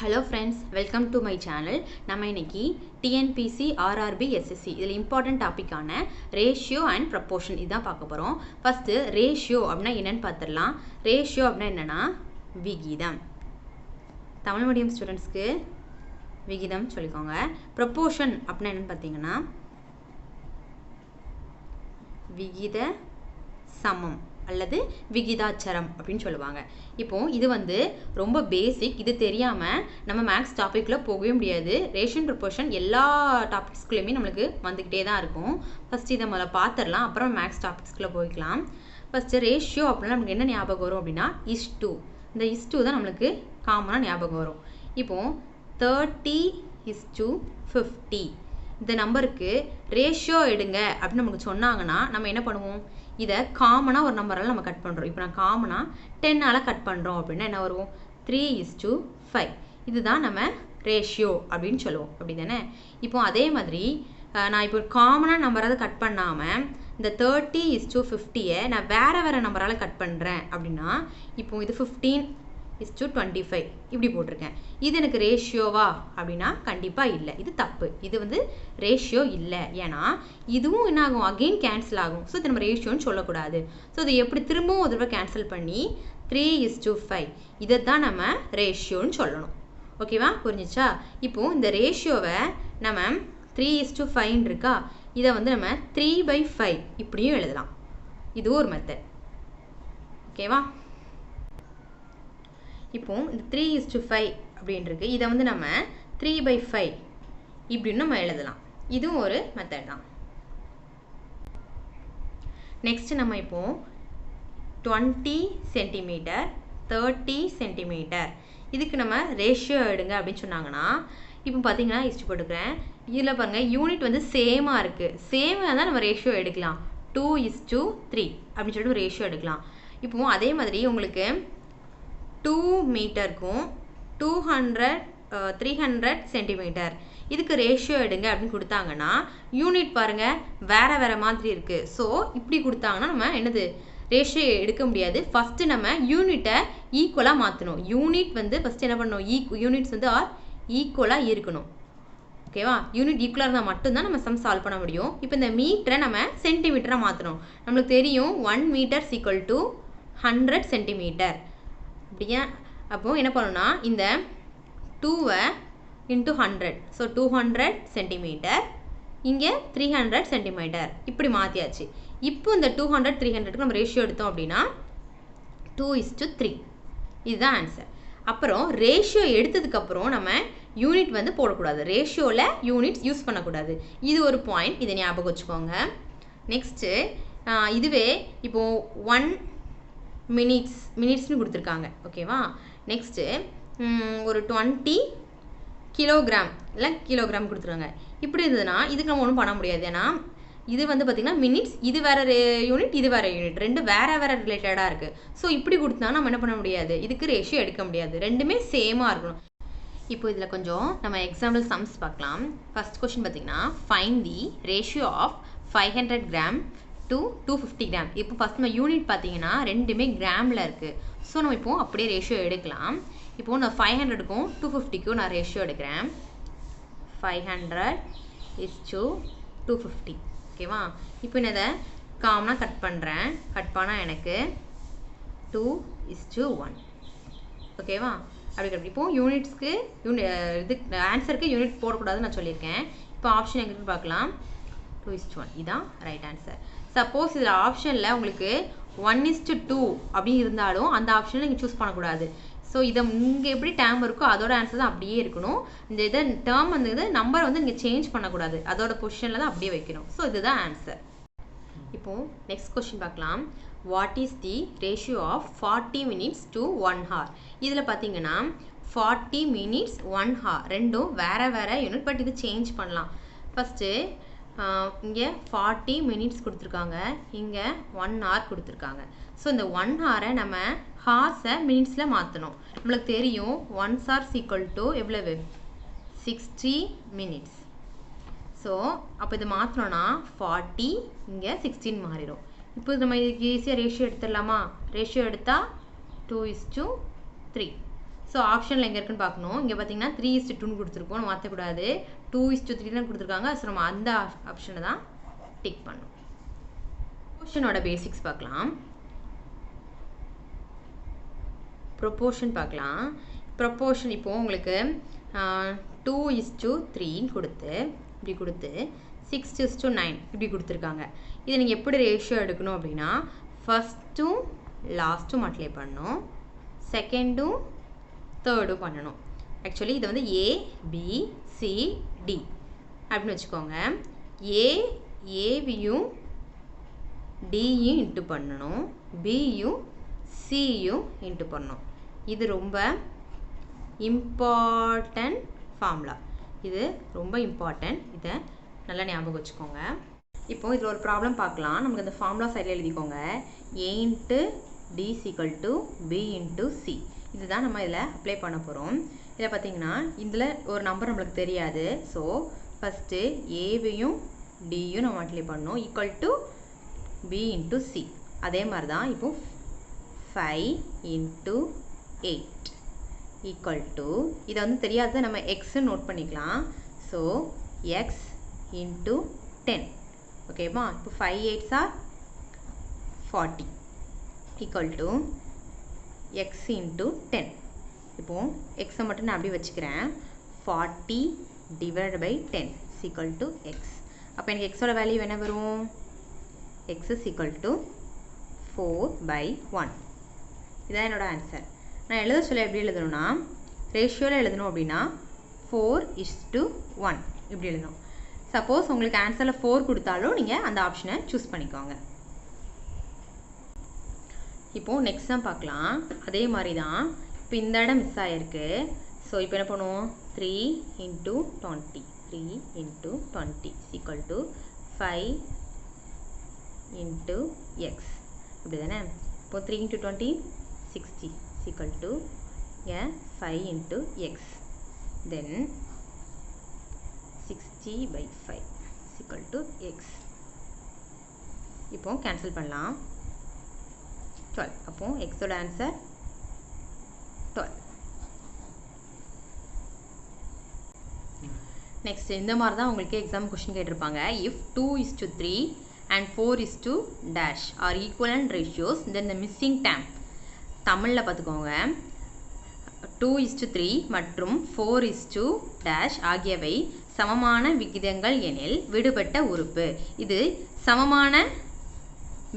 Hello friends, welcome to my channel. நம்ம இன்னைக்கு TNPC, RRB, SSC இதில் important topic ஆன ratio and proportion இதான் பார்க்க போகிறோம். ஃபஸ்ட்டு ratio அப்படின்னா என்னன்னு பார்த்துடலாம். ratio அப்படின்னா என்னன்னா விகிதம். தமிழ் மீடியம் ஸ்டூடெண்ட்ஸ்க்கு விகிதம் சொல்லிக்கோங்க. proportion அப்படின்னா என்னன்னு பார்த்தீங்கன்னா விகித சமம் அல்லது விகிதாச்சரம் அப்படின்னு சொல்லுவாங்க. இப்போ இது வந்து ரொம்ப பேசிக், இது தெரியாமல் நம்ம மேக்ஸ் டாப்பிக்கில் போகவே முடியாது. ரேஷன் ப்ரொபோர்ஷன் எல்லா டாபிக்ஸ்குள்ளேயுமே நம்மளுக்கு வந்துக்கிட்டே தான் இருக்கும். ஃபஸ்ட்டு இதை முதல்ல பார்த்துடலாம், அப்புறம் மேக்ஸ் டாபிக்ஸ்குள்ளே போய்க்கலாம். ஃபஸ்ட்டு ரேஷியோ அப்படின்னா நமக்கு என்ன ஞாபகம் வரும் அப்படின்னா இஸ்2. இந்த இஸ்2 தான் நம்மளுக்கு காமனாக ஞாபகம் வரும். இப்போது 30:50 இந்த நம்பருக்கு ரேஷியோ எடுங்க அப்படின்னு நமக்கு சொன்னாங்கன்னா நம்ம என்ன பண்ணுவோம், இதை காமனாக ஒரு நம்பரால் நம்ம கட் பண்ணுறோம். இப்போ நான் காமனாக 10ஆல் கட் பண்ணுறோம் அப்படின்னா என்ன வரும், 3:5. இதுதான் நம்ம ரேஷியோ அப்படின்னு சொல்லுவோம், அப்படி தானே. இப்போ அதே மாதிரி நான் இப்போ காமனாக நம்பரால் கட் பண்ணாமல் இந்த 30:50 நான் வேறு நம்பரால் கட் பண்ணுறேன் அப்படின்னா, இப்போ இது 15:25 இப்படி போட்டிருக்கேன். இது எனக்கு ரேஷியோவா அப்படின்னா கண்டிப்பாக இல்லை, இது தப்பு. இது வந்து ரேஷியோ இல்லை. ஏன்னா இதுவும் என்ன ஆகும், அகெயின் கேன்சல் ஆகும். ஸோ இது நம்ம ரேஷியோன்னு சொல்லக்கூடாது. ஸோ இது எப்படி திரும்பவும் ஒரு தடவை கேன்சல் பண்ணி 3:5 இதை தான் நம்ம ரேஷியோன்னு சொல்லணும். ஓகேவா, புரிஞ்சிச்சா? இப்போது இந்த ரேஷியோவை நம்ம 3:5 இருக்கா, இதை வந்து நம்ம 3/5 இப்படியும் எழுதலாம். இது ஒரு மெத்தட். ஓகேவா, இப்போ இந்த 3:5 அப்படின்றது இதை வந்து நம்ம 3/5 இப்படின்னு நம்ம எழுதலாம். இதுவும் ஒரு மெத்தட் தான். நெக்ஸ்ட் நம்ம இப்போ 20 சென்டிமீட்டர் 30 சென்டிமீட்டர் இதுக்கு நம்ம ரேஷியோ எடுங்க அப்படின்னு சொன்னாங்கன்னா, இப்போ பார்த்தீங்கன்னா இஷ்டு போட்டுக்கிறேன். இதில் பாருங்கள் யூனிட் வந்து சேமாக இருக்குது. சேமாக தான் நம்ம ரேஷியோ எடுக்கலாம். 2:3 அப்படின்னு சொல்லிட்டு ரேஷியோ எடுக்கலாம். இப்போ அதே மாதிரி உங்களுக்கு 2 மீட்டருக்கும் 300 சென்டிமீட்டர் இதுக்கு ரேஷியோ எடுங்க அப்படின்னு கொடுத்தாங்கன்னா, யூனிட் பாருங்கள் வேறு மாதிரி இருக்குது. ஸோ இப்படி கொடுத்தாங்கன்னா நம்ம என்னது ரேஷியோ எடுக்க முடியாது. ஃபஸ்ட்டு நம்ம யூனிட்டை ஈக்குவலாக மாற்றணும். யூனிட் வந்து ஃபஸ்ட்டு என்ன பண்ணணும், யூனிட்ஸ் வந்து ஈக்குவலாக இருக்கணும். ஓகேவா, யூனிட் ஈக்குவலாக இருந்தால் மட்டும்தான் நம்ம சம் சால்வ் பண்ண முடியும். இப்போ இந்த மீட்டரை நம்ம சென்டிமீட்டராக மாற்றணும். நம்மளுக்கு தெரியும் 1 மீட்டர் = 100 சென்டிமீட்டர். அப்படியா, அப்போது என்ன பண்ணணும்னா இந்த 2 × 100, ஸோ 200 சென்டிமீட்டர், இங்கே 300 சென்டிமீட்டர் இப்படி மாற்றியாச்சு. இப்போ இந்த 200 300க்கு நம்ம ரேஷியோ எடுத்தோம் அப்படின்னா 2:3 இதுதான் ஆன்சர். அப்புறம் ரேஷியோ எடுத்ததுக்கப்புறம் நம்ம யூனிட் வந்து போடக்கூடாது. ரேஷியோவில் யூனிட்ஸ் யூஸ் பண்ணக்கூடாது. இது ஒரு பாயிண்ட், இதை ஞாபகம் வச்சுக்கோங்க. நெக்ஸ்ட்டு இதுவே இப்போது 1 மினிட்ஸ்னு கொடுத்துருக்காங்க. ஓகேவா, நெக்ஸ்ட்டு ஒரு 20 கிலோகிராம் இல்லை கிலோகிராம் கொடுத்துருக்காங்க. இப்படி இருந்ததுன்னா இதுக்கு நம்ம ஒன்றும் பண்ண முடியாது. ஏன்னா இது வந்து பார்த்திங்கன்னா மினிட்ஸ், இது வேறு யூனிட், இது வேறு யூனிட், ரெண்டு வேறு ரிலேட்டடாக இருக்குது. ஸோ இப்படி கொடுத்தா நம்ம என்ன பண்ண முடியாது, இதுக்கு ரேஷியோ எடுக்க முடியாது. ரெண்டுமே சேமாக இருக்கணும். இப்போ இதில் கொஞ்சம் நம்ம எக்ஸாம்பிள் சம்ஸ் பார்க்கலாம். ஃபர்ஸ்ட் கொஸ்டின் பார்த்திங்கன்னா, find the ratio of 500 gram to 250 gram. இப்போ ஃபஸ்ட் நம்ம யூனிட் பார்த்தீங்கன்னா ரெண்டுமே கிராமில் இருக்குது. ஸோ நம்ம இப்போது அப்படியே ரேஷியோ எடுக்கலாம். இப்போது நான் 500க்கும் 250க்கும் நான் ரேஷியோ எடுக்கிறேன். 500:250. ஓகேவா, இப்போ நான் இதை காமனாக கட் பண்ணுறேன். கட் பண்ணால் எனக்கு 2:1. ஓகேவா, அப்படி இப்போது யூனிட்ஸ்க்கு இது ஆன்சருக்கு யூனிட் போடக்கூடாதுன்னு நான் சொல்லியிருக்கேன். இப்போ ஆப்ஷன் எங்களுக்கு பார்க்கலாம். 2:1 இதுதான் ரைட் ஆன்சர். சப்போஸ் இதில் ஆப்ஷனில் உங்களுக்கு 1:2 அப்படி இருந்தாலும் அந்த ஆப்ஷனில் நீங்கள் சூஸ் பண்ணக்கூடாது. ஸோ இதை இங்கே எப்படி டேர்ம் இருக்கோ அதோட ஆன்சர் தான் அப்படியே இருக்கணும். இந்த இதை டேர்ம் வந்து இது நம்பர் வந்து நீங்கள் சேஞ்ச் பண்ணக்கூடாது, அதோட பொசிஷனில் தான் அப்படியே வைக்கணும். ஸோ இதுதான் ஆன்சர். இப்போது நெக்ஸ்ட் கொஸ்டின் பார்க்கலாம். What is the ratio of 40 minutes to 1 hour? இதில் பார்த்தீங்கன்னா 40 minutes 1 hour ரெண்டும் வேறு யூனிட், பட் இது சேஞ்ச் பண்ணலாம். ஃபஸ்ட்டு இங்கே 40 minutes கொடுத்துருக்காங்க, இங்கே 1 hour கொடுத்துருக்காங்க. ஸோ இந்த 1 hour நம்ம ஹார்ஸை மினிட்ஸில் மாற்றணும். நம்மளுக்கு தெரியும் 1 hour = எவ்வளவு, 60 minutes. ஸோ அப்போ இதை மாற்றணும்னா 40 இங்கே 16 மாறிடும். இப்போ நம்ம இதுக்கு ஈஸியாக ரேஷியோ எடுத்துடலாமா? ரேஷியோ எடுத்தால் 2:3. ஸோ ஆப்ஷனில் எங்கே இருக்குன்னு பார்க்கணும். இங்கே பார்த்தீங்கன்னா 3:2 கொடுத்துருப்போம், நம்ம மாற்றக்கூடாது. 2:3 தான் கொடுத்துருக்காங்க. ஸோ நம்ம அந்த ஆப்ஷனை தான் டிக் பண்ணணும். ப்ரொபோர்ஷனோட பேசிக்ஸ் பார்க்கலாம். ப்ரொபோர்ஷன் பார்க்கலாம். ப்ரொபோர்ஷன் இப்போது உங்களுக்கு 2:3 கொடுத்து இப்படி கொடுத்து 6:9 இப்படி கொடுத்துருக்காங்க. இதை நீங்கள் எப்படி ரேஷியோ எடுக்கணும் அப்படின்னா, ஃபஸ்ட்டும் லாஸ்ட்டும் மல்டிப்ளை பண்ணணும், செகண்டும் தேர்டும் பண்ணணும். ஆக்சுவலி இதை வந்து ABCD அப்படின்னு வச்சுக்கோங்க. ஏவியும் டியும் இன்ட்டு பண்ணணும், பியும் சியும் இன்ட்டு பண்ணணும். இது ரொம்ப இம்பார்ட்டன்ட் ஃபார்முலா. இது ரொம்ப இம்பார்ட்டன்ட். இதை நல்லா ஞாபகம் வச்சுக்கோங்க. இப்போ இதில் ஒரு ப்ராப்ளம் பார்க்கலாம். நமக்கு அந்த ஃபார்முலா சைடில் எழுதிக்கோங்க. A × D = B × C. இதுதான் நம்ம இதில் அப்ளை பண்ண போகிறோம். இதில் பார்த்தீங்கன்னா இதில் ஒரு நம்பர் நம்மளுக்கு தெரியாது. ஸோ ஃபஸ்ட்டு ஏவையும் டியும் நம்ம மல்டிப்ளை பண்ணணும், ஈக்குவல் டு B × C. அதே மாதிரி தான் இப்போ 5 × 8 ஈக்குவல் டு, இதை வந்து தெரியாத நம்ம எக்ஸு நோட் பண்ணிக்கலாம். So x × 10. ஓகேவா? இப்போ 5 8s are 40 equal to x × 10. இப்போது எக்ஸை மட்டும் நான் அப்படி வச்சுக்கிறேன். 40 / 10 ஈக்குவல் டு எக்ஸ். அப்போ எனக்கு எக்ஸோட வேல்யூ என்ன வரும்? x = 4/1. இதான் என்னோட ஆன்சர். நான் எழுத சொல்ல எப்படி எழுதணும்னா, ரேஷியோவில் எழுதணும் அப்படின்னா 4:1 இப்படி எழுதணும். சப்போஸ் உங்களுக்கு ஆன்சரில் 4 கொடுத்தாலும் நீங்கள் அந்த ஆப்ஷனை சூஸ் பண்ணிக்கோங்க. இப்போது நெக்ஸ்ட் தான் பார்க்கலாம். அதே மாதிரி தான். இப்போ இந்த இடம் மிஸ் ஆகிருக்கு. ஸோ இப்போ என்ன பண்ணுவோம்? 3 × 20 3 × 20 ஈக்குவல் டு 5 × x. இப்படி தானே? இப்போது 3 × 20 60 equal to 5 × x. Then 60/5 equal to x. இப்போ கேன்சல் பண்ணலாம். 12. அப்போ எக்ஸோட ஆன்சர் 12. நெக்ஸ்ட் இந்த மாதிரி தான் உங்களுக்கு எக்ஸாம் கொஸ்டின் கேட்டிருப்பாங்க. If 2:3 and 4:dash are equivalent ratios, then the missing term. தமிழில் பார்த்துக்கோங்க. 2:3 மற்றும் 4:dash ஆகியவை சமமான விகிதங்கள் எனில் விடுபட்ட உறுப்பு. இது சமமான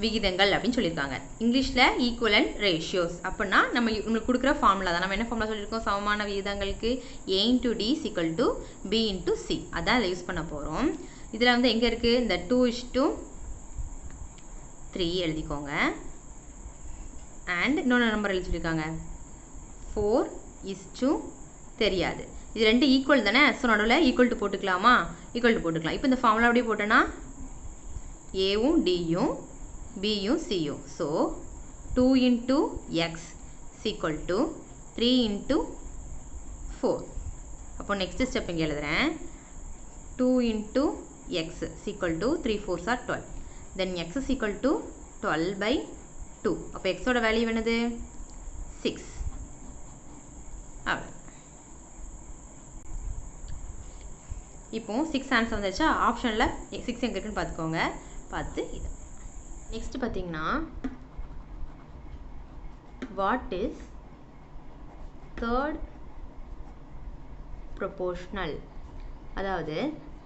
விகிதங்கள் அப்படின்னு சொல்லியிருக்காங்க. இங்கிலீஷில் ஈக்குவலண்ட் ரேஷியோஸ் அப்படின்னா நம்மளுக்கு கொடுக்குற ஃபார்முலா தான். நம்ம என்ன ஃபார்முலா சொல்லியிருக்கோம்? சமமான விகிதங்களுக்கு A × D = B × C. அதான் அதில் யூஸ் பண்ண போகிறோம். இதில் வந்து எங்கே இருக்குது? இந்த 2:3 எழுதிக்கோங்க. அண்ட் இன்னொன்று நம்பர் எழுதி சொல்லியிருக்காங்க 4:, தெரியாது. இது ரெண்டு ஈக்குவல் தானே? ஸோ நடுவில் ஈக்குவல் டு போட்டுக்கலாமா? ஈக்குவல் டு போட்டுக்கலாம். இப்போ இந்த ஃபார்முலா அப்படியே போட்டோன்னா ஏவும் டியும் பியும் சியும். So 2 × x = 3 × 4. அப்போ நெக்ஸ்ட் ஸ்டெப் இங்கே எழுதுகிறேன். 2 × x = 3 4s are 12. Then x = 12/2. அப்போ எக்ஸோட வேல்யூ என்னது? 6. அவ்வளோ. இப்போ 6 ஆன்சர் வந்துச்சா? ஆப்ஷனில் 6 எங்கே இருக்குன்னு பார்த்துக்கோங்க. பார்த்து இது நெக்ஸ்ட் பார்த்தீங்கன்னா, வாட் இஸ் தேர்ட் ப்ரொபோர்ஷனல்? அதாவது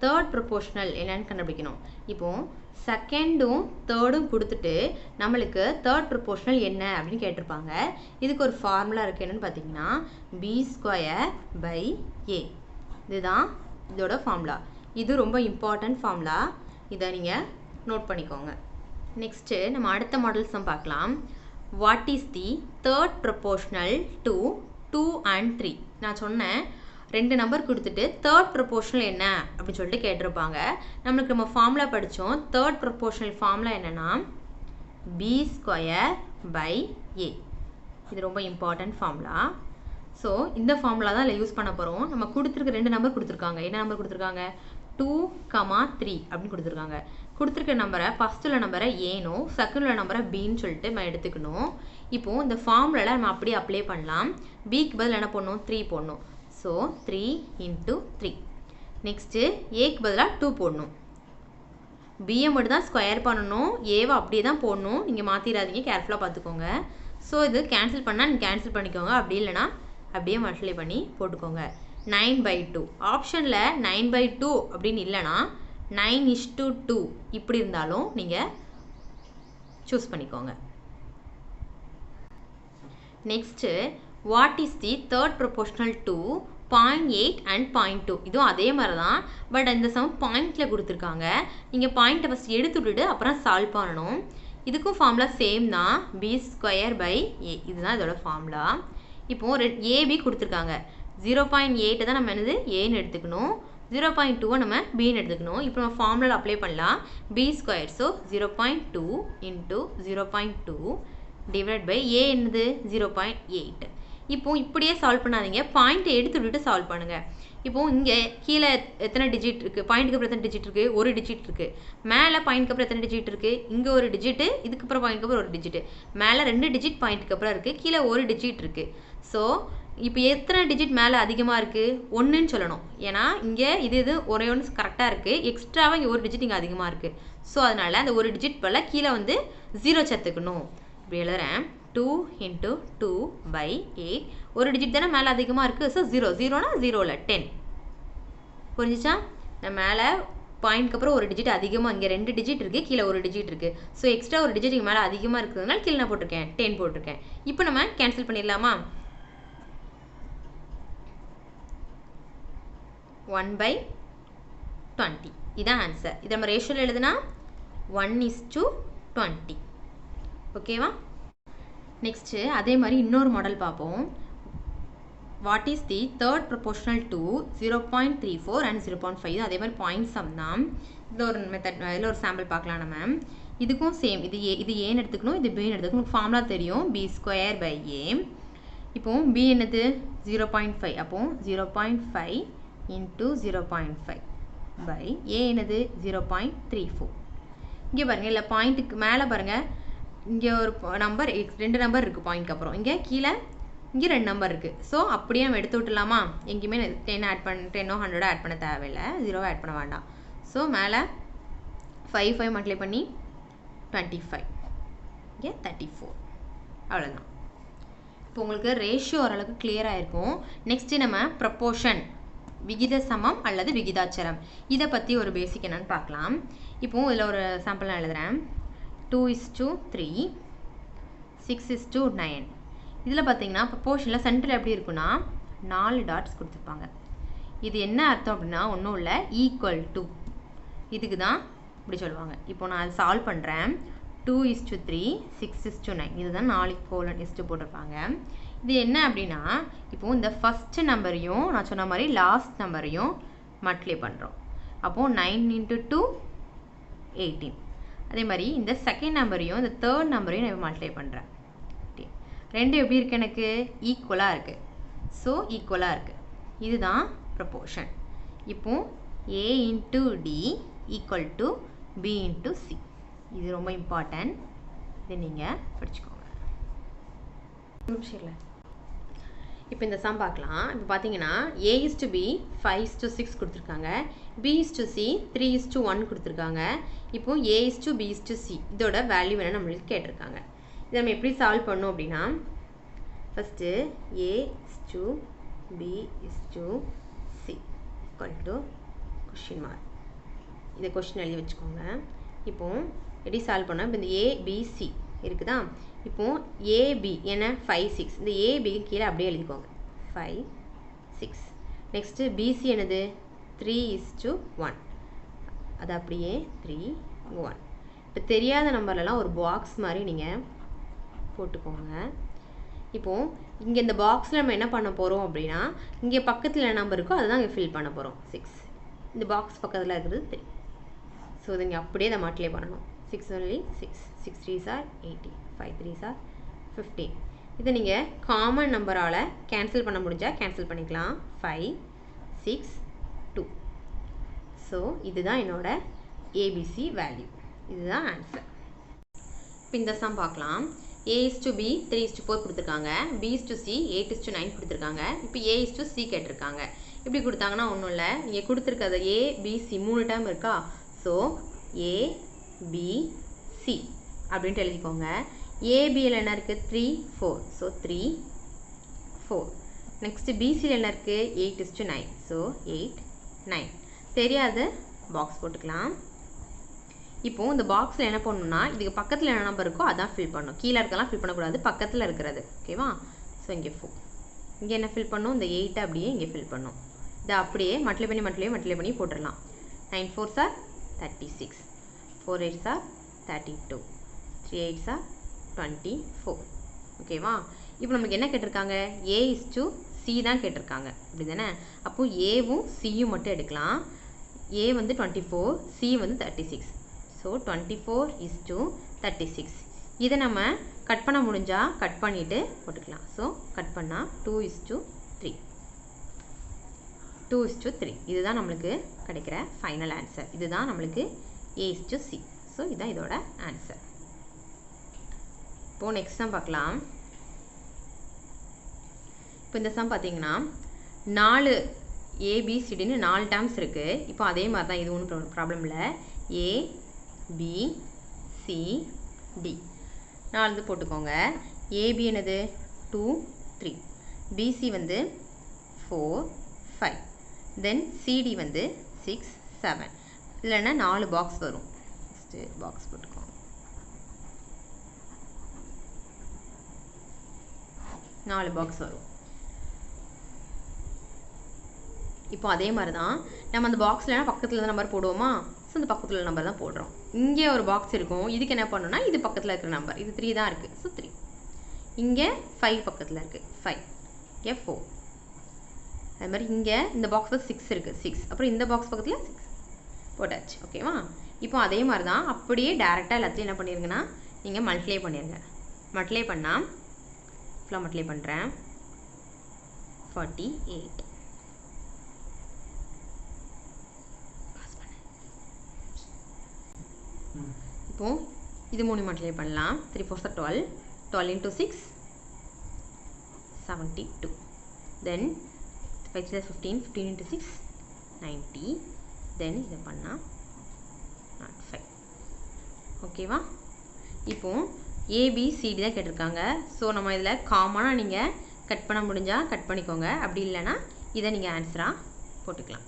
தேர்ட் ப்ரொபோர்ஷனல் என்னன்னு கண்டுபிடிக்கணும். இப்போது செகண்டும் தேர்டும் கொடுத்துட்டு நம்மளுக்கு தேர்ட் ப்ரொபோர்ஷனல் என்ன அப்படின்னு கேட்டிருப்பாங்க. இதுக்கு ஒரு ஃபார்முலா இருக்குது. என்னென்னு பார்த்தீங்கன்னா B²/A. இதுதான் இதோட ஃபார்முலா. இது ரொம்ப இம்பார்ட்டன்ட் ஃபார்முலா. இதை நீங்கள் நோட் பண்ணிக்கோங்க. நெக்ஸ்ட்டு நம்ம அடுத்த மாடல்ஸ் தான் பார்க்கலாம். What is the third proportional to 2 and 3? நான் சொன்னேன் 2 நம்பர் கொடுத்துட்டு தேர்ட் ப்ரொபோர்ஷனல் என்ன அப்படின்னு சொல்லிட்டு கேட்டிருப்பாங்க. நம்மளுக்கு நம்ம ஃபார்முலா படித்தோம். தேர்ட் ப்ரொபோர்ஷனல் ஃபார்முலா என்னென்னா B²/A. இது ரொம்ப இம்பார்ட்டன்ட் ஃபார்முலா. ஸோ இந்த ஃபார்முலா தான் இதில் யூஸ் பண்ண போகிறோம். நம்ம கொடுத்துருக்க 2 நம்பர் கொடுத்துருக்காங்க. என்ன நம்பர் கொடுத்துருக்காங்க? 2, 3 அப்படின்னு கொடுத்துருக்காங்க. கொடுத்துருக்க நம்பரை ஃபஸ்ட் உள்ள நம்பரை ஏனோ செகண்ட் உள்ள நம்பரை பின்னு சொல்லிட்டு நம்ம எடுத்துக்கணும். இப்போது இந்த ஃபார்முலாவில் நம்ம அப்படியே அப்ளை பண்ணலாம். பிக்கு பதில் என்ன பண்ணணும், 3 போடணும். ஸோ 3 × 3. நெக்ஸ்ட்டு ஏக்கு பதிலாக 2 போடணும். பியை மட்டும் தான் ஸ்கொயர் பண்ணணும், ஏவை அப்படியே தான் போடணும். நீங்கள் மாற்றிடாதீங்க, கேர்ஃபுல்லாக பார்த்துக்கோங்க. ஸோ இது கேன்சல் பண்ணால் நீங்கள் கேன்சல் பண்ணிக்கோங்க, அப்படி இல்லைனா அப்படியே மல்டிப்ளை பண்ணி போட்டுக்கோங்க. 9/2 ஆப்ஷனில் 9/2 அப்படின்னு இல்லைனா 9:2 இப்படி இருந்தாலும் நீங்கள் சூஸ் பண்ணிக்கோங்க. Next what is the third proportional to 0.8 and 0.2. இதுவும் அதே மாதிரி தான், பட் இந்த சம் பாயிண்டில் கொடுத்துருக்காங்க. நீங்கள் பாயிண்ட்டை ஃபஸ்ட் எடுத்து விட்டுட்டு அப்புறம் சால்வ் பண்ணணும். இதுக்கும் ஃபார்முலா சேம் தான், b²/a. இதுதான் இதோட ஃபார்முலா. இப்போது ஏபி கொடுத்துருக்காங்க. 0.8 தான் நம்ம என்னது ஏன்னு எடுத்துக்கணும், 0.2 நம்ம பின்னு எடுத்துக்கணும். இப்போ நம்ம ஃபார்முலா அப்ளை பண்ணலாம். b², ஸோ 0.2 × 0.2 டிவைட் பை ஏ என்னது 0.8. இப்போது இப்படியே சால்வ் பண்ணாதீங்க, பாயிண்ட்டை எடுத்து விட்டுட்டு சால்வ் பண்ணுங்கள். இப்போது இங்கே கீழே எத்தனை டிஜிட் இருக்குது, பாயிண்ட்டுக்கு அப்புறம் எத்தனை டிஜிட் இருக்குது, ஒரு டிஜிட் இருக்குது. மேலே பாயிண்ட்டுக்கு அப்புறம் எத்தனை டிஜிட் இருக்குது, இங்கே ஒரு டிஜிட்டு, இதுக்கப்புறம் பாயிண்ட்டுக்கு அப்புறம் ஒரு டிஜிட்டு. மேலே 2 டிஜிட் பாயிண்ட்டுக்கு அப்புறம் இருக்குது, கீழே ஒரு டிஜிட் இருக்குது. ஸோ இப்போ எத்தனை டிஜிட் மேலே அதிகமாக இருக்குது, 1ன்னு சொல்லணும். ஏன்னா இங்கே இது ஒரே ஒன்று கரெக்டாக இருக்குது, எக்ஸ்ட்ராவாக இங்கே ஒரு டிஜிட் இங்கே அதிகமாக இருக்குது. ஸோ அதனால் அந்த ஒரு டிஜிட் போல் கீழே வந்து 0 சேர்த்துக்கணும். இப்படி எழுதுறேன். 2 × 2/8. ஒரு டிஜிட் தானே மேலே அதிகமாக இருக்குது, ஸோ 0னா 0 10. புரிஞ்சிச்சா? நான் மேலே பாயிண்ட்க்கு அப்புறம் ஒரு டிஜிட் அதிகமாக, இங்கே 2 டிஜிட் இருக்குது, கீழே ஒரு டிஜிட் இருக்குது. ஸோ எக்ஸ்ட்ரா ஒரு டிஜிட் இங்கே மேலே அதிகமாக இருக்கிறதுனால கீழே நான் போட்டிருக்கேன் 10 போட்டிருக்கேன். இப்போ நம்ம கேன்சல் பண்ணிடலாமா? 1/20 இதான் ஆன்சர். இதை நம்ம ரேஷியோவில் எழுதுனா 1:20. ஓகேவா? நெக்ஸ்ட்டு அதே மாதிரி இன்னொரு மாடல் பார்ப்போம். What is the third proportional to 0.34 and 0.5. அதே மாதிரி பாயிண்ட் சம் தான். இதில் ஒரு மெத்தட், இதில் ஒரு சாம்பிள் பார்க்கலாம் நம்ம. இதுக்கும் சேம், இது ஏன்னு எடுத்துக்கணும், இது பின்னு எடுத்துக்கணும். ஃபார்முலா தெரியும், b²/a. இப்போது b என்னது 0.5, அப்போது 0.5 × 0.5 பை a என்னது 0.34. இங்கே பாருங்கள், இல்லை பாயிண்ட்டுக்கு மேலே பாருங்கள், இங்கே ஒரு நம்பர் 2 நம்பர் இருக்குது பாயிண்ட்க்கு அப்புறம், இங்கே கீழே இங்கே 2 நம்பர் இருக்குது. ஸோ அப்படியே நம்ம எடுத்து விட்டுலாமா? எங்கேயுமே 10 ஆட் பண்ண 10 100 ஆட் பண்ண தேவையில்லை, 0 ஆட் பண்ண வேண்டாம். ஸோ மேலே 5 மல்டிப்ளை பண்ணி 25, இங்கே 34. அவ்வளோதான். இப்போ உங்களுக்கு ரேஷியோ ஓரளவுக்கு கிளியராக இருக்கும். நெக்ஸ்ட்டு நம்ம ப்ரப்போர்ஷன், விகித சமம் அல்லது விகிதாச்சரம், இதை பற்றி ஒரு பேசிக் என்னன்னு பார்க்கலாம். இப்போது இதில் ஒரு சாம்பிள் நான் எழுதுகிறேன். 2:3, 6:9. இதில் பார்த்தீங்கன்னா ப்ரப்போர்ஷனில் சென்டரில் எப்படி இருக்குன்னா 4 டாட்ஸ் கொடுத்துருப்பாங்க. இது என்ன அர்த்தம் அப்படின்னா ஒன்றும் இல்லை, ஈக்குவல் டு, இதுக்கு தான் இப்படி சொல்லுவாங்க. இப்போ நான் அதை சால்வ் பண்ணுறேன். 2:3, 6:9, இதுதான் 4 கோலன் இஸ்ட்டு போட்டிருப்பாங்க. இது என்ன அப்படின்னா, இப்போது இந்த ஃபஸ்ட்டு நம்பரையும் நான் சொன்ன மாதிரி லாஸ்ட் நம்பரையும் மல்டிப்ளை பண்ணுறோம். அப்போது 9 × 2 18. அதே மாதிரி இந்த செகண்ட் நம்பரையும் இந்த தேர்ட் நம்பரையும் நான் மல்டிப்ளை பண்ணுறேன். ரெண்டு எப்படி இருக்குது, எனக்கு ஈக்குவலாக இருக்குது. ஸோ ஈக்குவலாக இருக்குது. இதுதான் ப்ரப்போர்ஷன். இப்போது a × d = b × c. இது ரொம்ப இம்பார்ட்டன்ட், இதை நீங்கள் படிச்சுக்கோங்க. இப்போ இந்த சம் பார்க்கலாம். இப்போ பார்த்தீங்கன்னா a:b 5:6 கொடுத்துருக்காங்க, b:c 3:1 கொடுத்துருக்காங்க. இப்போது a:b:c இதோட வேல்யூ வேணும் நம்மளுக்கு கேட்டிருக்காங்க. இதை நம்ம எப்படி சால்வ் பண்ணோம் அப்படின்னா, ஃபஸ்ட்டு a:b:c கொஷின் மார்க், இதை கொஷின் எழுதி வச்சுக்கோங்க. இப்போது எப்படி சால்வ் பண்ணால், இப்போ இந்த abc இருக்குதா, இப்போது ஏபி என்ன 5 6, இந்த ஏபிக்கு கீழே அப்படியே எழுதிக்கோங்க 5 6. நெக்ஸ்ட்டு பிசி என்னது 3:1, அது அப்படியே 3 1. இப்போ தெரியாத நம்பர்லலாம் ஒரு பாக்ஸ் மாதிரி நீங்கள் போட்டுக்கோங்க. இப்போது இங்கே இந்த பாக்ஸில் நம்ம என்ன பண்ண போகிறோம் அப்படின்னா, இங்கே பக்கத்தில் என்ன நம்பர் இருக்கோ அதை தான் இங்கே ஃபில் பண்ண போகிறோம். 6, இந்த பாக்ஸ் பக்கத்தில் இருக்கிறது 3. ஸோ இது இங்கே அப்படியே அதை மல்டிப்ளை பண்ணணும். 6 only 6, 6 3s are 80, 5 3s are 15. இதை நீங்கள் காமன் நம்பரால் கேன்சல் பண்ண முடிஞ்சால் கேன்சல் பண்ணிக்கலாம். 5 6 2. ஸோ இதுதான் என்னோட ஏபிசி வேல்யூ. இதுதான் ஆன்சர். இப்போ இந்த சம் பார்க்கலாம். A/B 3:4 கொடுத்துருக்காங்க, B/C 8:9 கொடுத்துருக்காங்க. இப்போ A/C கேட்டிருக்காங்க. இப்படி கொடுத்தாங்கன்னா ஒன்றும் இல்லை, இங்கே கொடுத்துருக்கிறது ABC 3 டேர்ம் இருக்கா. ஸோ ABC அப்படின்ட்டு எழுதிக்கோங்க. ABயில் என்ன இருக்குது 3 4, ஸோ 3 4. நெக்ஸ்ட் BCயில் என்ன இருக்குது 8:9, ஸோ 8 9. தெரியாது பாக்ஸ் போட்டுக்கலாம். இப்போது இந்த பாக்ஸில் என்ன பண்ணணும்னா இதுக்கு பக்கத்தில் என்ன நம்பர் இருக்கோ அதான் ஃபில் பண்ணணும். கீழே இருக்கலாம் ஃபில் பண்ணக்கூடாது, பக்கத்தில் இருக்கிறது. ஓகேவா. ஸோ இங்கே 4, இங்கே என்ன ஃபில் பண்ணும், இந்த 8 அப்படியே இங்கே ஃபில் பண்ணும். இதை அப்படியே மல்டிப்ளை பண்ணி போட்டுடலாம். 9 4s are 36, 4 8s are 32, 3 8s are 24. ஓகேவா. இப்போ நமக்கு என்ன கேட்டிருக்காங்க, A/C தான் கேட்டிருக்காங்க, அப்படி தானே. அப்போது ஏவும் சியும் மட்டும் எடுக்கலாம். A வந்து 24, C வந்து 36. ஸோ 24:36. இதை நம்ம கட் பண்ண முடிஞ்சால் கட் பண்ணிவிட்டு போட்டுக்கலாம். ஸோ கட் பண்ணால் 2:3, 2:3. இதுதான் நம்மளுக்கு கிடைக்கிற ஃபைனல் ஆன்சர். இதுதான் நம்மளுக்கு A/C. ஸோ இதுதான் இதோட ஆன்சர். இப்போது நெக்ஸ்ட் சம் பார்க்கலாம். இப்போ இந்த சம் பார்த்தீங்கன்னா 4 ABCDன்னு 4 டேர்ம்ஸ் இருக்குது. இப்போ அதே மாதிரி தான், இது ஒன்றும் ப்ராப்ளம் இல்லை. ABCD 4 போட்டுக்கோங்க. AB என்னது 2 3, BC வந்து 4 5, தென் CD வந்து 6 7. இதில் என்ன 4 பாக்ஸ் வரும். ஃபஸ்ட்டு பாக்ஸ் போட்டுக்கோங்க. 4 பாக்ஸ் வரும். இப்போ அதே மாதிரி தான் நம்ம அந்த பாக்ஸில் பக்கத்தில் தான் நம்பர் போடுவோமா. ஸோ அந்த பக்கத்தில் உள்ள நம்பர் தான் போடுறோம். இங்கே ஒரு பாக்ஸ் இருக்கும், இதுக்கு என்ன பண்ணணும்னா இது பக்கத்தில் இருக்கிற நம்பர், இது 3 தான் இருக்குது. ஸோ 3. இங்கே 5 பக்கத்தில் இருக்குது, 5. இங்கே 4. அது மாதிரி இங்கே இந்த பாக்ஸில் 6 இருக்குது, 6. அப்புறம் இந்த பாக்ஸ் பக்கத்தில் 6 போட்டாச்சு. ஓகேவா. இப்போ அதே மாதிரி தான் அப்படியே டேரெக்டாக எல்லாத்தையும் என்ன பண்ணிருங்கன்னா நீங்கள் மல்டிப்ளை பண்ணிடுங்க. மல்டிப்ளை பண்ணால் ஃபுல்லாக மல்டிப்ளை பண்ணுறேன். 48. இப்போ இது 3 மல்டிப்ளை பண்ணலாம். 3 4s are 12, 12 into 6 72. Then 5 6 15, 15 into 6 90. தென் இதை பண்ணால் 05. ஓகேவா. இப்போ ABCD தான் கேட்டிருக்காங்க. ஸோ நம்ம இதில் காமனாக நீங்கள் கட் பண்ண முடிஞ்சால் கட் பண்ணிக்கோங்க, அப்படி இல்லைன்னா இதை நீங்கள் ஆன்சராக போட்டுக்கலாம்.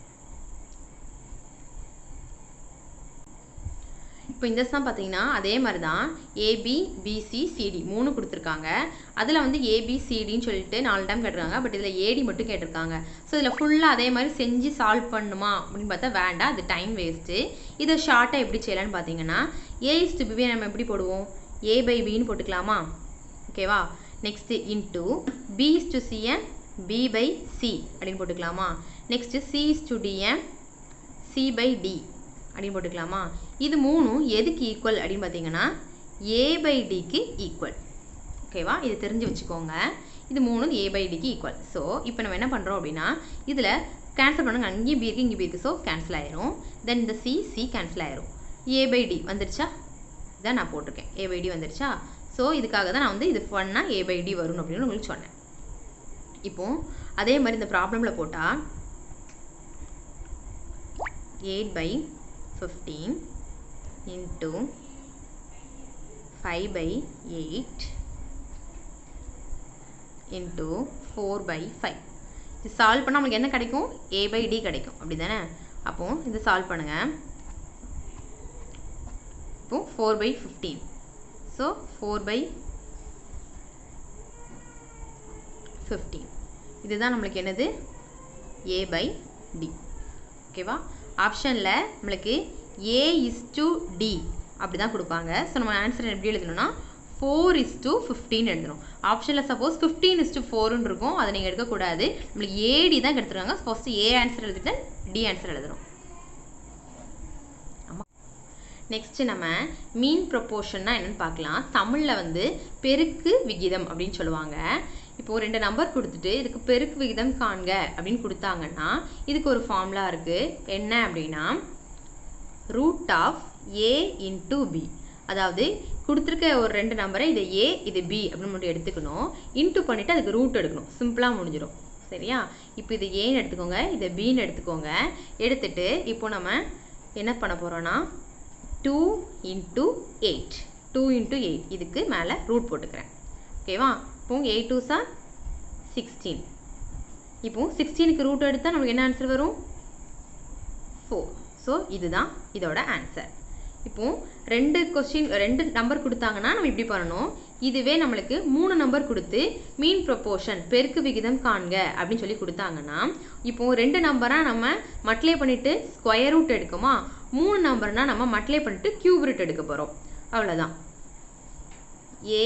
இப்போ இந்த சம் பார்த்தீங்கன்னா அதே மாதிரி தான் ABBCCD 3 கொடுத்துருக்காங்க. அதில் வந்து ABCDன்னு சொல்லிட்டு 4 டைம் கேட்டிருக்காங்க. பட் இதில் AD மட்டும் கேட்டிருக்காங்க. ஸோ இதில் ஃபுல்லாக அதே மாதிரி செஞ்சு சால்வ் பண்ணுமா அப்படின்னு பார்த்தா வேண்டாம், அது டைம் வேஸ்ட்டு. இதை ஷார்ட்டாக எப்படி செய்யலான்னு பார்த்தீங்கன்னா A/B நம்ம எப்படி போடுவோம், A/Bன்னு போட்டுக்கலாமா. ஓகேவா. நெக்ஸ்ட்டு இன்ட்டு B/C B/C அப்படின்னு போட்டுக்கலாமா. நெக்ஸ்ட்டு C/D C/D அப்படின்னு போட்டுக்கலாமா. இது 3 எதுக்கு ஈக்குவல் அப்படின்னு பார்த்தீங்கன்னா A/Dக்கு ஈக்குவல். ஓகேவா. இது தெரிஞ்சு வச்சுக்கோங்க. இது 3 A/Dக்கு ஈக்குவல். ஸோ இப்போ நம்ம என்ன பண்ணுறோம் அப்படின்னா இதில் கேன்சல் பண்ணுங்க. அங்கேயும் B இருக்குது, இங்கே B இருக்குது. ஸோ கேன்சல் ஆயிரும். தென் இந்த C கேன்சல் ஆயிரும். A/D வந்துருச்சா, இதான் நான் போட்டிருக்கேன். A/D வந்துருச்சா. ஸோ இதுக்காக தான் நான் வந்து இது பண்ணால் A/D வரும் அப்படின்னு உங்களுக்கு சொன்னேன். இப்போது அதே மாதிரி இந்த ப்ராப்ளமில் போட்டால் 8/15 into 5/8 into 4/5. இது சால்வ் பண்ணால் நமக்கு என்ன கிடைக்கும், A/D கிடைக்கும், அப்படி தானே. அப்போது இது சால்வ் பண்ணுங்கள். இப்போது 4/15. ஸோ 4/15 இதுதான் நம்மளுக்கு என்னது A/D. ஓகேவா. ஆப்ஷனில் நம்மளுக்கு A/D அப்படி தான் கொடுப்பாங்க. ஸோ நம்ம ஆன்சர் எப்படி எழுதணும்னா 4:15 எழுதணும். ஆப்ஷனில் சப்போஸ் 15:4ன்னு இருக்கும், அதை நீங்கள் எடுக்கக்கூடாது. நம்மளுக்கு AD தான் எடுத்துருக்காங்க. ஃபஸ்ட்டு A ஆன்சர் எழுதிட்டு D ஆன்சர் எழுதணும். ஆமாம். நெக்ஸ்ட்டு நம்ம மீன் ப்ரொப்போர்ஷன்னா என்னென்னு பார்க்கலாம். தமிழில் வந்து பெருக்கு விகிதம் அப்படின்னு சொல்லுவாங்க. இப்போது 2 நம்பர் கொடுத்துட்டு இதுக்கு பெருக்கு விகிதம் காண்க அப்படின்னு கொடுத்தாங்கன்னா இதுக்கு ஒரு ஃபார்முலா இருக்குது. என்ன அப்படின்னா root of A into B. அதாவது கொடுத்துருக்க ஒரு ரெண்டு நம்பரை இதை ஏ இது பி அப்படின்னு மட்டும் எடுத்துக்கணும். இன்ட்டு பண்ணிவிட்டு அதுக்கு ரூட் எடுக்கணும். சிம்பிளாக முடிஞ்சிடும். சரியா? இப்போ இது ஏன்னு எடுத்துக்கோங்க, இதை பின்னு எடுத்துக்கோங்க. எடுத்துட்டு இப்போ நம்ம என்ன பண்ண போகிறோன்னா 2 × 8 2 × 8 இதுக்கு மேலே ரூட் போட்டுக்கிறேன். ஓகேவா? இப்போ 8 2s are 16. இப்போ 16க்கு ரூட் எடுத்தால் நமக்கு என்ன ஆன்சர் வரும்? 4. ஸோ இதுதான் இதோட ஆன்சர். இப்போ ரெண்டு நம்பர் கொடுத்தாங்கன்னா நம்ம இப்படி பண்ணணும். இதுவே நம்மளுக்கு 3 நம்பர் கொடுத்து மீன் ப்ரொபோர்ஷன் பெருக்கு விகிதம் காண்க அப்படின்னு சொல்லி கொடுத்தாங்கன்னா, இப்போ 2 நம்பராக நம்ம மல்டிப்ளை பண்ணிட்டு ஸ்கொயர் ரூட் எடுக்குமா, 3 நம்பர்னா நம்ம மல்டிப்ளை பண்ணிட்டு கியூப் ரூட் எடுக்க போகிறோம். அவ்வளோதான். a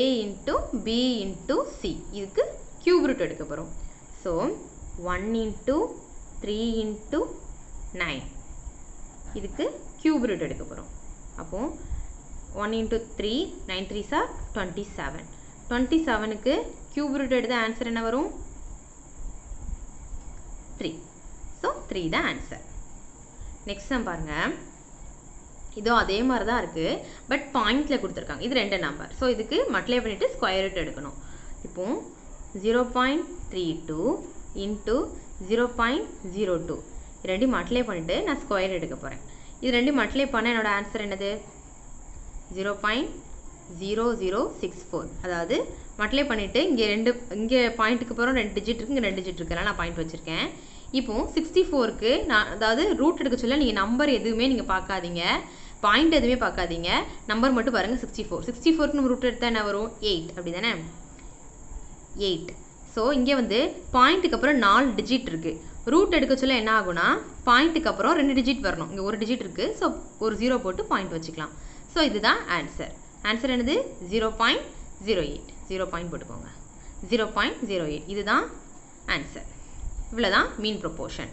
× b × c இதுக்கு கியூப் ரூட் எடுக்க போகிறோம். ஸோ 1 × 3 × 9 இதுக்கு கியூப் ரூட் எடுக்க போகிறோம். அப்போ 1 × 3 9 3s are 27. 27க்கு கியூப் ரூட் எடுத்த ஆன்சர் என்ன வரும்? 3. ஸோ 3 தான் ஆன்சர். நெக்ஸ்ட் நம்ம பாருங்கள். இதோ அதே மாதிரி தான் இருக்குது, பட் பாயிண்டில் கொடுத்துருக்காங்க. இது 2 நம்பர். ஸோ இதுக்கு மல்டிப்ளை பண்ணிவிட்டு ஸ்கொயர் ரூட் எடுக்கணும். இப்போ 0.32 × 0.02 ரெண்டையும் மல்டிப்ளை பண்ணிவிட்டு நான் ஸ்கொயர் எடுக்க போகிறேன். இது ரெண்டையும் மல்டிப்ளை பண்ண என்னோட ஆன்சர் என்னது? 0.0064. அதாவது மல்டிப்ளை பண்ணிவிட்டு இங்கே பாயிண்ட்டுக்கு போகிறோம் 2 டிஜிட் இருக்குது, இங்கே 2 டிஜிட் இருக்குனால நான் பாயிண்ட் வச்சுருக்கேன். இப்போ 64க்கு நான் அதாவது ரூட் எடுக்க சொல்ல நீங்கள் நம்பர் எதுவுமே நீங்கள் பார்க்காதீங்க, பாயிண்ட் எதுவுமே பார்க்காதீங்க, நம்பர் மட்டும் பாருங்கள். 64க்கு நம்ம ரூட் எடுத்தால் என்ன வரும்? 8. அப்படி தானே? 8. ஸோ இங்கே வந்து பாயிண்ட்டுக்கு அப்புறம் 4 டிஜிட் இருக்குது. ரூட் எடுக்க சொல்ல என்ன ஆகுனா, பாயிண்ட்டுக்கு அப்புறம் 2 டிஜிட் வரணும். இங்கே 1 டிஜிட் இருக்குது. ஸோ ஒரு 0 போட்டு பாயிண்ட் வச்சுக்கலாம். ஸோ இதுதான் ஆன்சர். ஆன்சர் என்னது? 0.08. 0 பாயிண்ட் போட்டுக்கோங்க. 0.08 இதுதான் ஆன்சர். இவ்வளோதான் மீன் ப்ரொபோர்ஷன்.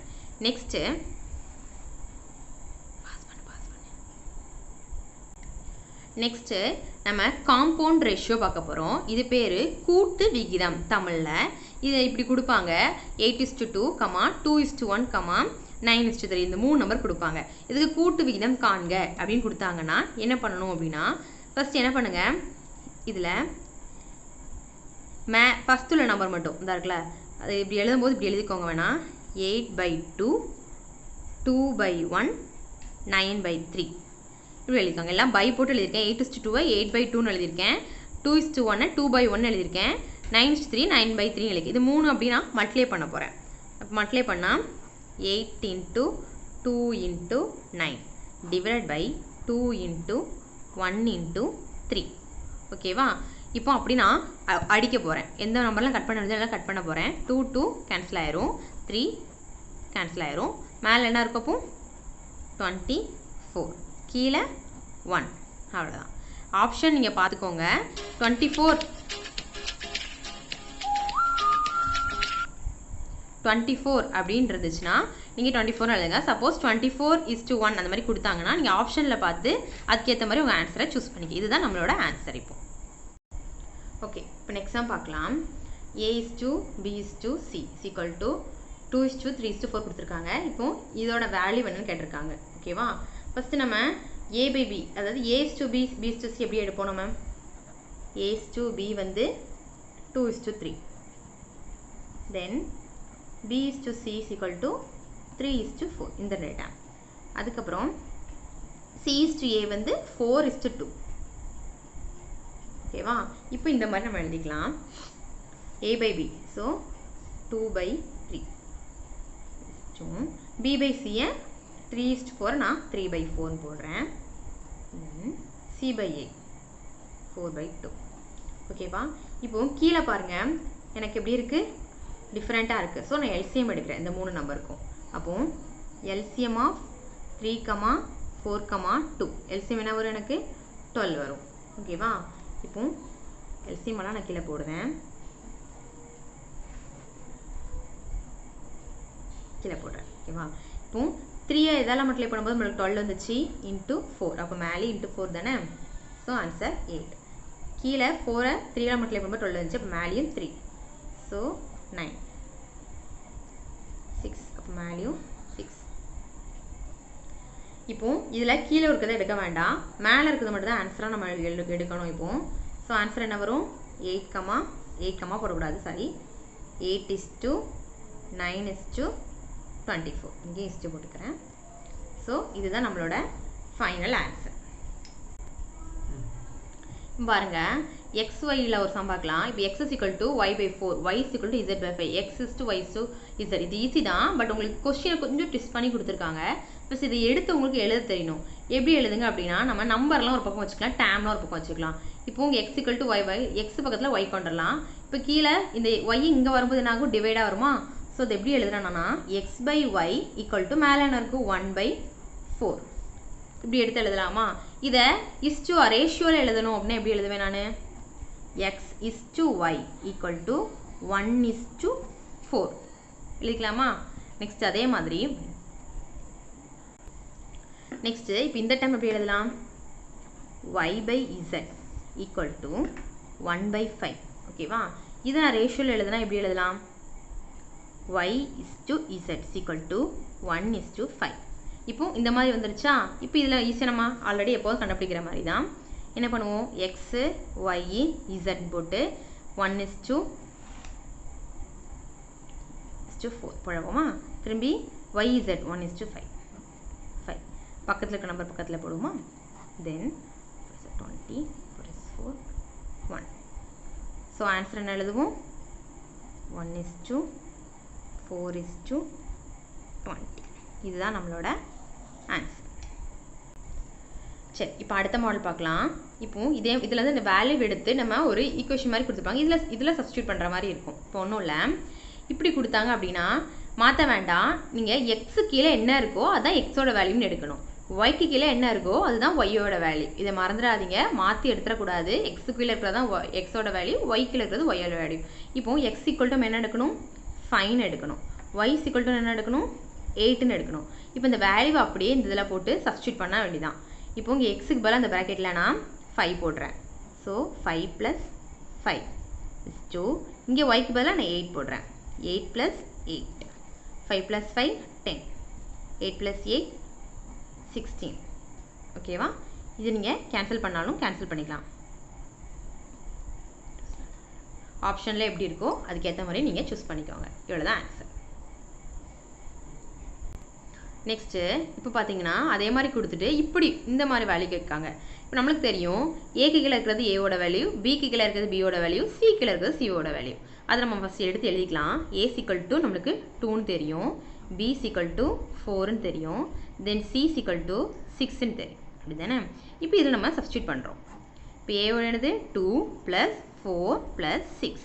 நெக்ஸ்ட்டு நம்ம காம்பவுண்ட் ரேஷியோ பார்க்க போகிறோம். இது பேர் கூட்டு விகிதம் தமிழில். இதை இப்படி கொடுப்பாங்க. 8:2, 2:1, 9:3 இந்த 3 நம்பர் கொடுப்பாங்க. இதுக்கு கூட்டு விகிதம் காண்க அப்படின்னு கொடுத்தாங்கன்னா என்ன பண்ணணும் அப்படின்னா, ஃபர்ஸ்ட் என்ன பண்ணுங்கள், இதில் ஃபஸ்ட்டு உள்ள நம்பர் மட்டும் இந்த இருக்குல்ல, அது இப்படி எழுதும்போது இப்படி எழுதிக்கோங்க. வேணாம் 8/2, 2/1, 9/3 இப்படி எழுதிக்கோங்க. எல்லாம் பை போட்டு எழுதியிருக்கேன். 8:2 8/2ன்னு எழுதியிருக்கேன். 2:1 2/1 எழுதியிருக்கேன். 9:3 9/3 எழுதி. இது 3 அப்படின்னா மல்டிப்ளை பண்ண போகிறேன். அப்போ மல்டிப்ளை பண்ணால் 8 × 2 × 9 டிவைட் பை 2 × 1 × 3. ஓகேவா? இப்போ அப்படின்னா அடிக்க போகிறேன். எந்த நம்பர்லாம் கட் பண்ண எல்லாம் கட் பண்ண போகிறேன். 2 2 கேன்சல் ஆயிரும், 3 கேன்சல் ஆயிரும். மேலே என்ன இருக்கும்? அப்போ 24, கீழே 1. அவ்வளோதான். ஆப்ஷன் நீங்கள் பார்த்துக்கோங்க. 24 அப்படின்னு இருந்துச்சுன்னா நீங்கள் 24 எழுதுங்க. சப்போஸ் 24:1 அந்த மாதிரி கொடுத்தாங்கன்னா நீங்கள் ஆப்ஷனில் பார்த்து அதுக்கேற்ற மாதிரி உங்கள் ஆன்சரை சூஸ் பண்ணிக்க. இதுதான் நம்மளோட ஆன்சர். இப்போ ஓகே, இப்போ நெக்ஸ்ட் தான் பார்க்கலாம். A:2B:2C = 2:3:4 கொடுத்துருக்காங்க. இப்போ இதோட வேல்யூ என்னன்னு கேட்டிருக்காங்க. ஓகேவா? ஃபஸ்ட்டு நம்ம A/B அதாவது A:2B B:2C எப்படி எடுப்போம்? நம்ம A:2B வந்து 2:3, தென் B:2C = 3:4 இந்த டேட்டா. அதுக்கப்புறம் C:A வந்து 4:2. ஓகேவா? இப்போ இந்த மாதிரி நம்ம எழுதிக்கலாம். A/B ஸோ 2/3, B/C 3:4 நான் 3/4 போடுறேன். C/A 4/2. ஓகேவா? இப்போ கீழே பாருங்கள், எனக்கு எப்படி இருக்குது? டிஃப்ரெண்ட்டாக இருக்குது. ஸோ நான் எல்சிஎம் எடுக்கிறேன் இந்த 3 நம்பருக்கும். அப்போது எல்சிஎம் ஆஃப் 3, 4, 2 எல்சிஎம் என்ன வரும்? எனக்கு 12 வரும். ஓகேவா? இப்போ எல்சிஎம் எல்லாம் நான் கீழே போடுறேன். கீழே போடுறேன். ஓகேவா? இப்போ 3 இதெல்லாம் மல்டிப்ளை பண்ணும்போது நம்மளுக்கு 12 வந்துச்சு × 4. அப்போ மேலே × 4 தானே? So answer 8. கீழே 4 3 மல்டிப்ளை பண்ணும்போது 12 வந்துச்சு. அப்போ மேலேயும் 3. ஸோ 9, 6. அப்போ மேலேயும் 6. இப்போ இதில் கீழே இருக்கிறத எடுக்க வேண்டாம், மேலே இருக்கிறது மட்டும் தான் ஆன்சராக நம்ம எடுக்கணும். இப்போ ஸோ ஆன்சர் என்ன வரும்? 8 போடக்கூடாது, சாரி, 8:9:24. இங்கே இஸ்ட்டு போட்டுக்கிறேன். ஸோ இதுதான் நம்மளோட ஃபைனல் ஆன்சர். பாருங்க, XYயில் ஒரு சம் பார்க்கலாம். இப்போ x is equal to y/4, y is equal to z/5, x is to y is to z. இது ஈஸி தான், பட் உங்களுக்கு கொஸ்டினை கொஞ்சம் ட்விஸ்ட் பண்ணி கொடுத்துருக்காங்க. ப்ளஸ் இதை எடுத்து உங்களுக்கு எழுத தெரியணும். எப்படி எழுதுங்க அப்படின்னா, நம்ம நம்பர்லாம் ஒரு பக்கம் வச்சுக்கலாம், டேம்லாம் ஒரு பக்கம் வச்சுக்கலாம். இப்போ உங்கள் x equal to y, x பக்கத்தில் y கொண்டுடலாம். இப்போ கீழே இந்த y இங்கே வரும்போது என்ன ஆகும்? டிவைடாக வருமா? ஸோ இது எப்படி எழுதுறேன்னா, x/y equal to மேலே என்ன இருக்கும்? 1/4. இப்படி எடுத்து எழுதலாமா? இதை இஸ் டு ரேஷியோவில் எழுதணும் அப்படின்னா எப்படி எழுதுவேன் நான்? x is to y equal to 1:4 எழுதிக்கலாமா? Next அதே மாதிரி நெக்ஸ்ட் இப்போ இந்த டைம் எப்படி எழுதலாம்? y/z equal to 1/5. ஓகேவா? இதை நான் ரேஷியோவில் எழுதுனா எப்படி எழுதலாம்? y is to z equal to 1:5. இப்போ இந்த மாதிரி வந்துருச்சா? இப்போ இதில் ஈஸியாக நம்ம ஆல்ரெடி எப்போதும் கண்டுபிடிக்கிற மாதிரி தான். என்ன பண்ணுவோம்? x, y, z போட்டு 1:4 போடுவோமா? திரும்பி y, z 1:5. பக்கத்தில் இருக்க நம்பர் பக்கத்தில் போடுவோமா? தென் 20 4 1. ஸோ ஆன்சர் என்ன எழுதுவோம்? 1:4:20. இதுதான் நம்மளோட ஆன்சர். சரி, இப்போ அடுத்த மாடல் பார்க்கலாம். இப்போ இதில் வந்து இந்த வேல்யூ எடுத்து நம்ம ஒரு ஈக்குவேஷன் மாதிரி கொடுத்துருப்பாங்க. இதில் சப்ஸ்டியூட் பண்ணுற மாதிரி இருக்கும். இப்போ ஒன்றும் இல்லை, இப்படி கொடுத்தாங்க அப்படின்னா மாற்ற வேண்டாம். நீங்கள் எக்ஸு கீழே என்ன இருக்கோ அதுதான் எக்ஸோட வேல்யூன்னு எடுக்கணும். ஒய்க்கு கீழே என்ன இருக்கோ அதுதான் ஒய்யோட வேல்யூ. இதை மறந்துடாதீங்க, மாற்றி எடுத்துடக்கூடாது. எக்ஸு கீழே இருக்கிறது தான் எக்ஸோட வேல்யூ, ஒய் கீழே இருக்கிறது ஒய்யோட வேல்யூ. இப்போ எக்ஸ் ஈக்குவல் டு என்ன எடுக்கணும்? 5 எடுக்கணும். ஒய் ஈக்குவல் டு என்ன எடுக்கணும்? 8ன்னு எடுக்கணும். இப்போ இந்த வேல்யூ அப்படியே இந்த இதில் போட்டு சப்ஸ்டியூட் பண்ண வேண்டியதான். இப்போ இங்கே எக்ஸுக்கு பதிலாக அந்த ப்ராக்கெட்டில் நான் 5 போடுறேன். So 5 + 5 is 2. இங்கே ஒய்க்கு பதிலாக நான் 8 போடுறேன். 8 + 8, 5 + 5 10, 8 + 8 16. ஓகேவா? இது நீங்கள் கேன்சல் பண்ணாலும் கேன்சல் பண்ணிக்கலாம். ஆப்ஷனில் எப்படி இருக்கோ அதுக்கேற்ற மாதிரி நீங்கள் சூஸ் பண்ணிக்கோங்க. இவ்வளோ தான் ஆன்சர். நெக்ஸ்ட்டு இப்போ பார்த்தீங்கன்னா அதே மாதிரி கொடுத்துட்டு இப்படி இந்த மாதிரி வேல்யூ கேட்காங்க. இப்போ நம்மளுக்கு தெரியும் ஏக்கு கீழே இருக்கிறது ஏவோட வேல்யூ, பிக்கு கீழே இருக்கிறது பியோட வேல்யூ, சி கீழே இருக்கிறது சியோட வேல்யூ. அதை நம்ம ஃபஸ்ட் எடுத்து எழுதிக்கலாம். ஏ ஈக்குவல் டு நம்மளுக்கு 2ன்னு தெரியும், பி ஈக்குவல் டு 4ன்னு தெரியும், தென் சி ஈக்குவல் டு 6ன்னு தெரியும். அப்படி தானே? இப்போ இதில் நம்ம சப்ஸ்டியூட் பண்ணுறோம். இப்போ ஏவோட என்னது? 2 + 4 + 6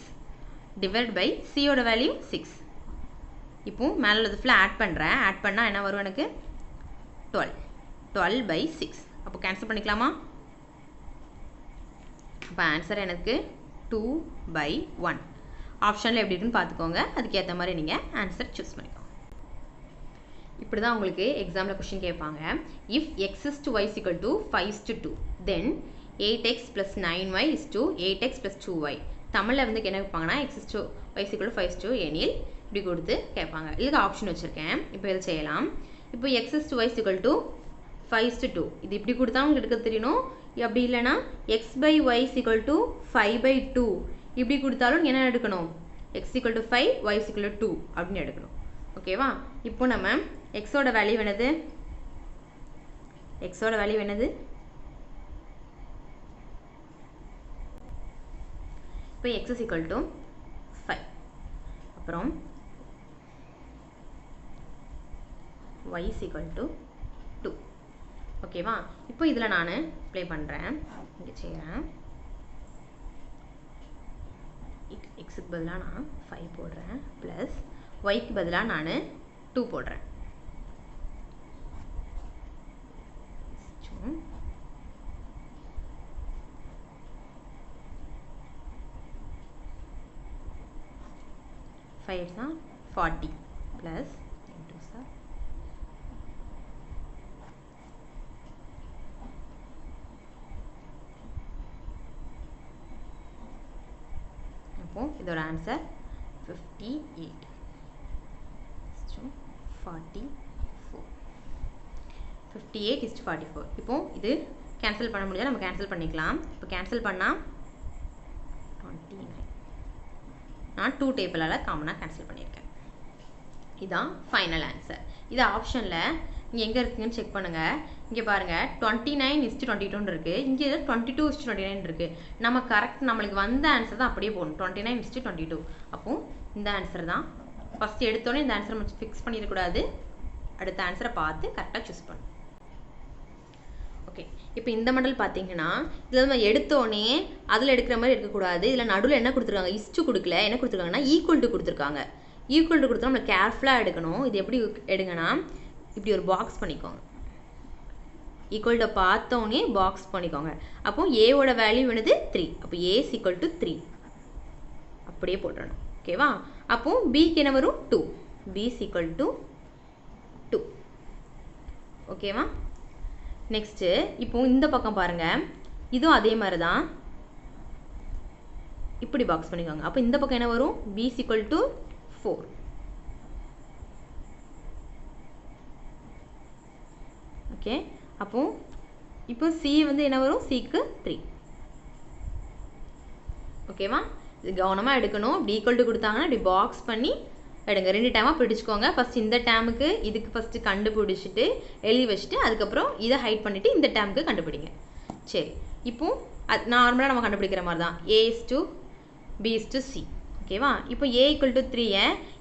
டிவைட் பை சியோட வேல்யூ 6. இப்போ மேலே உள்ளது ஃபுல்லாக ஆட் பண்ணுறேன். ஆட் பண்ணால் என்ன வரும் எனக்கு? 12/6. அப்போ கேன்சல் பண்ணிக்கலாமா? அப்போ ஆன்சர் எனக்கு 2/1. ஆப்ஷனில் எப்படி இருக்குன்னு பார்த்துக்கோங்க. அதுக்கேற்ற மாதிரி நீங்கள் ஆன்சர் சூஸ் பண்ணிக்கோங்க. இப்படி தான் உங்களுக்கு எக்ஸாமில் கொஸ்டின் கேட்பாங்க. If x is to y equal to 5:2 then 8x + 9y is to 8x + 2y. தமிழில் வந்து என்ன கேட்பாங்கன்னா x is to y equal to 5:2 எனில் இப்படி கொடுத்து கேட்பாங்க. இதுக்கு ஆப்ஷன் வச்சுருக்கேன். இப்போ இதை செய்யலாம். இப்போ x is to y equal to 5:2 இது இப்படி கொடுத்தா உங்களுக்கு எடுக்க தெரியணும். அப்படி இல்லைன்னா x/y equal to 5/2 இப்படி கொடுத்தாலும் என்ன எடுக்கணும்? x equal to 5, y equal to 2 அப்படின்னு எடுக்கணும். ஓகேவா? இப்போ நம்ம எக்ஸோட வேல்யூ என்னது? எக்ஸோட வேல்யூ என்னது? இப்போ x is equal to 5. அப்புறம் y is equal to 2. ஓகேவா? இப்போ இதில் நான் ப்ளே பண்ணுறேன். இங்கே செய்கிறேன். எக்ஸுக்கு பதிலாக நான் 5 போடுறேன், ப்ளஸ் ஒய்க்கு பதிலாக நான் 2 போடுறேன். ஃபைவ் 40 ப்ளஸ் இதோட ஆன்சர் 58. 44. 58:44. இப்போ இது கேன்சல் பண்ண முடிஞ்சால் நம்ம கேன்சல் பண்ணிக்கலாம். இப்போ கேன்சல் பண்ணால் 29. நான் 2 டேபிளால் காமனாக கேன்சல் பண்ணியிருக்கேன். இதுதான் ஃபைனல் ஆன்சர். இது ஆப்ஷனில் நீங்கள் எங்கே இருக்குங்கன்னு செக் பண்ணுங்கள். இங்கே பாருங்கள் 29:22 இருக்குது. இங்கே 22:29 இருக்குது. நம்ம கரெக்ட் நம்மளுக்கு வந்த ஆன்சர் தான் அப்படியே போகணும். 29:22. அப்போது இந்த ஆன்சர் தான் ஃபஸ்ட்டு எடுத்தோடனே இந்த ஆன்சரை நம்ம ஃபிக்ஸ் பண்ணிடக்கூடாது. அடுத்த ஆன்சரை பார்த்து கரெக்டாக சூஸ் பண்ணணும். ஓகே, இப்போ இந்த மாடல் பார்த்தீங்கன்னா இதில் நம்ம எடுத்தோடனே அதில் எடுக்கிற மாதிரி எடுக்கக்கூடாது. இதில் நடுவில் என்ன கொடுத்துருக்காங்க, இஸ்ட்டு கொடுக்கல, என்ன கொடுத்துருக்காங்கன்னா ஈக்குவல் டு கொடுத்துருக்காங்க. ஈக்குவல் டு கொடுத்தா நம்ம கேர்ஃபுல்லாக எடுக்கணும். இது எப்படி எடுங்கன்னா இப்படி ஒரு பாக்ஸ் பண்ணிக்கோங்க. ஈக்குவல் டு பார்த்தோன்னே பாக்ஸ் பண்ணிக்கோங்க. அப்போ ஏவோட வேல்யூ என்னது 3. அப்போ ஏ இஸ் ஈக்குவல் டு 3 அப்படியே போட்டுறணும். ஓகேவா? அப்போ பிக்கு என்ன வரும் 2. B is equal to 2. ஓகேவா? நெக்ஸ்ட்டு இப்போ இந்த பக்கம் பாருங்கள், இதுவும் அதே மாதிரி தான். இப்படி பாக்ஸ் பண்ணிக்கோங்க. அப்போ இந்த பக்கம் என்ன வரும், B is equal to 4. Okay, அப்போ இப்போ சி வந்து என்ன வரும், சிக்கு 3. ஓகேவா? இது கவனமாக எடுக்கணும். இப்படி ஈக்குவல் டு கொடுத்தாங்கன்னா இப்படி பாக்ஸ் பண்ணி எடுங்க. 2 டைமாக பிடிச்சிக்கோங்க. ஃபஸ்ட் இந்த டேமுக்கு இதுக்கு ஃபஸ்ட்டு கண்டுபிடிச்சிட்டு எழுதி வச்சுட்டு அதுக்கப்புறம் இதை ஹைட் பண்ணிவிட்டு இந்த டேமுக்கு கண்டுபிடிங்க. சரி, இப்போது அது நார்மலாக நம்ம கண்டுபிடிக்கிற மாதிரி தான். A is to B is to C. ஓகேவா? இப்போ ஏ ஈக்குவல் டு 3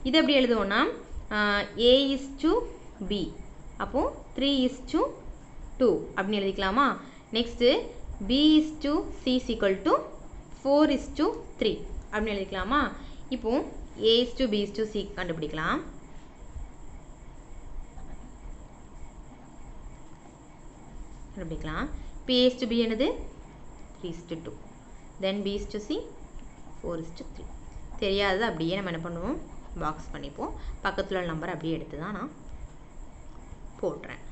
இதை எப்படி எழுதுவோன்னா ஏ இஸ் டு பி, அப்போது 3 இஸ் டு 2 அப்படின்னு எழுதிக்கலாமா? Next B is to C is equal to 4 is to 3 அப்படின்னு எழுதிக்கலாமா? இப்போது A is to B is to C கண்டுபிடிக்கலாம். கண்டுபிடிக்கலாம். இப்போ ஏ இஸ் டு பி என்னது 3 is to 2. Then B is to C 4 is to 3. தெரியாதது அப்படியே நம்ம என்ன பண்ணுவோம், பாக்ஸ் பண்ணிப்போம். பக்கத்தில் உள்ள நம்பர் அப்படியே எடுத்து தான் நான் போடுறேன்.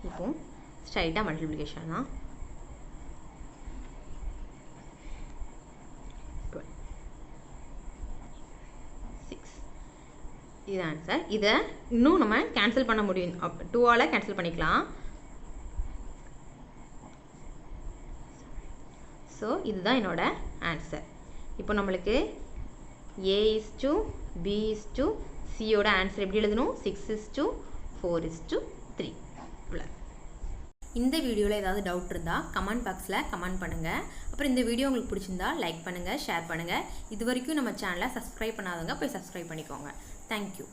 இப்போது ஸ்ட்ரைட்டாக மல்டிப்ளிகேஷன் தான். 6 இது ஆன்சர். இதை இன்னும் நம்ம கேன்சல் பண்ண முடியும். 2ஆல் கேன்சல் பண்ணிக்கலாம். ஸோ இதுதான் என்னோட ஆன்சர். இப்போ நம்மளுக்கு A is to B is to சியோட ஆன்சர் எப்படி எழுதணும், 6 இஸ் டு 4 இஸ் டு 3. இந்த வீடியோவில் ஏதாவது டவுட் இருந்தால் கமெண்ட் பாக்ஸில் கமெண்ட் பண்ணுங்கள். அப்புறம் இந்த வீடியோ உங்களுக்கு பிடிச்சிருந்தா லைக் பண்ணுங்கள், ஷேர் பண்ணுங்கள். இது வரைக்கும் நம்ம சேனலை சப்ஸ்கிரைப் பண்ணாதவங்க போய் சப்ஸ்கிரைப் பண்ணிக்கோங்க. தேங்க்யூ.